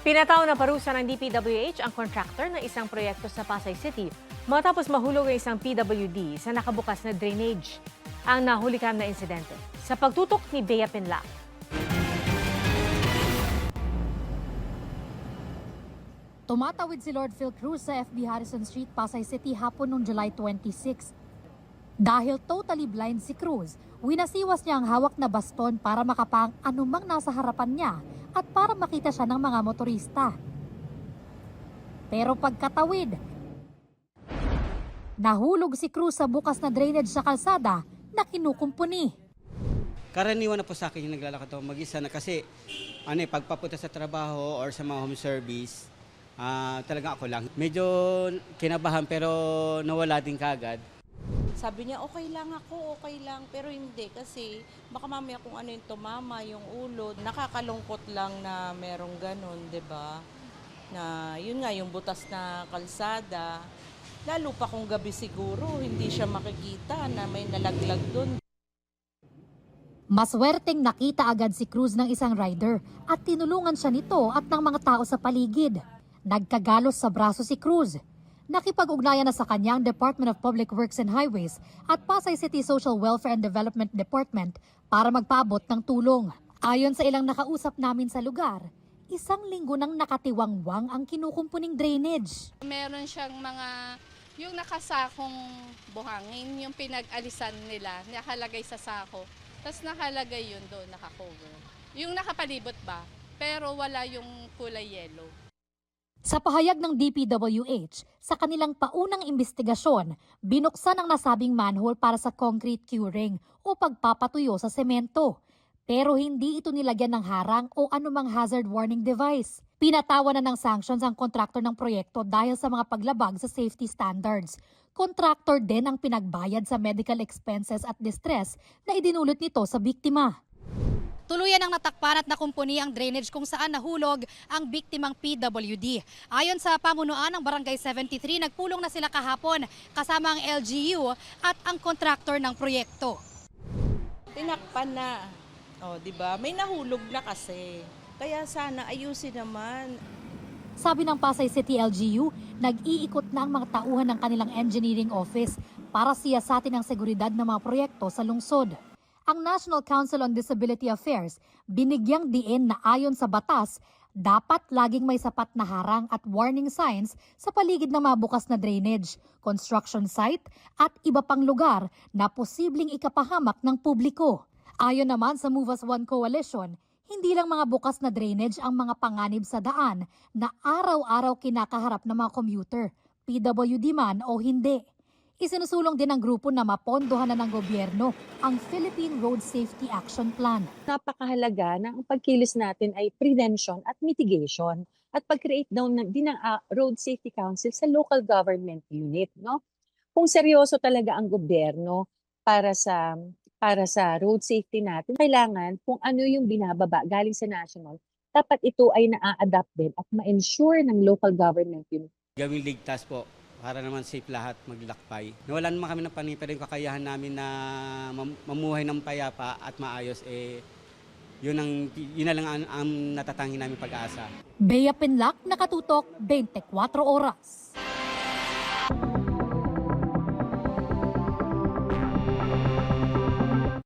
Pinataw na parusa ng DPWH ang contractor ng isang proyekto sa Pasay City matapos mahulog ang isang PWD sa nakabukas na drainage. Ang nahulikam na insidente sa pagtutok ni Bea Pinlac. Tumatawid si Lord Phil Cruz sa FB Harrison Street, Pasay City hapon noong July 26. Dahil totally blind si Cruz, winasiwas niya ang hawak na baston para makapang anumang nasa harapan niya at para makita siya ng mga motorista. Pero pagkatawid, nahulog si Cruz sa bukas na drainage sa kalsada na kinukumpuni. Karaniwan na po sa akin yung naglalakad ako mag-isa na kasi pagpapunta sa trabaho or sa mga home service, talaga ako lang. Medyo kinabahan pero nawala din kagad. Sabi niya, okay lang, pero hindi kasi baka mamaya kung ano yung tumama, yung ulo. Nakakalungkot lang na merong ganun, 'di ba? Na yun nga, yung butas na kalsada. Lalo pa kung gabi siguro, hindi siya makikita na may nalaglag doon. Maswerteng nakita agad si Cruz ng isang rider at tinulungan siya nito at ng mga tao sa paligid. Nagkagalos sa braso si Cruz. Nakipag-ugnayan na sa kanyang Department of Public Works and Highways at Pasay City Social Welfare and Development Department para magpaabot ng tulong. Ayon sa ilang nakausap namin sa lugar, 1 linggo nang nakatiwangwang ang kinukumpuning drainage. Meron siyang yung nakasakong buhangin, yung pinag-alisan nila, nakalagay sa sako. Tapos nakalagay yun doon, nakakover. Yung nakapalibot ba, pero wala yung kulay yellow. Sa pahayag ng DPWH, sa kanilang paunang investigasyon, binuksan ang nasabing manhole para sa concrete curing o pagpapatuyo sa semento. Pero hindi ito nilagyan ng harang o anumang hazard warning device. Pinatawan na ng sanctions ang kontraktor ng proyekto dahil sa mga paglabag sa safety standards. Kontraktor din ang pinagbayad sa medical expenses at distress na idinulot nito sa biktima. Tuluyan ang natakpan at nakumpuni ang drainage kung saan nahulog ang biktimang PWD. Ayon sa pamunuan ng Barangay 73, nagpulong na sila kahapon kasama ang LGU at ang kontraktor ng proyekto. Tinakpan na. Oh, 'di ba? May nahulog na kasi. Kaya sana ayusin naman. Sabi ng Pasay City LGU, nag-iikot na ang mga tauhan ng kanilang engineering office para siyasatin ang seguridad ng mga proyekto sa lungsod. Ang National Council on Disability Affairs binigyang diin na ayon sa batas, dapat laging may sapat na harang at warning signs sa paligid ng mga bukas na drainage, construction site at iba pang lugar na posibleng ikapahamak ng publiko. Ayon naman sa Move As One Coalition, hindi lang mga bukas na drainage ang mga panganib sa daan na araw-araw kinakaharap ng mga commuter, PWD man o hindi. Isinusulong din ng grupo na mapondohan na ng gobyerno ang Philippine Road Safety Action Plan. Napakahalaga na ang pagkilos natin ay prevention at mitigation at pag-create din ng Road Safety Council sa local government unit. No? Kung seryoso talaga ang gobyerno para sa road safety natin, kailangan kung ano yung binababa galing sa national, dapat ito ay na-adapt din at ma-ensure ng local government unit. Gawing ligtas po para naman safe lahat maglakbay. Nawalan naman kami ng panipera yung kakayahan namin na mamuhay ng payapa at maayos. Yun na lang ang natatangin namin pag-asa. Bea Pinlac, Nakatutok, 24 Oras.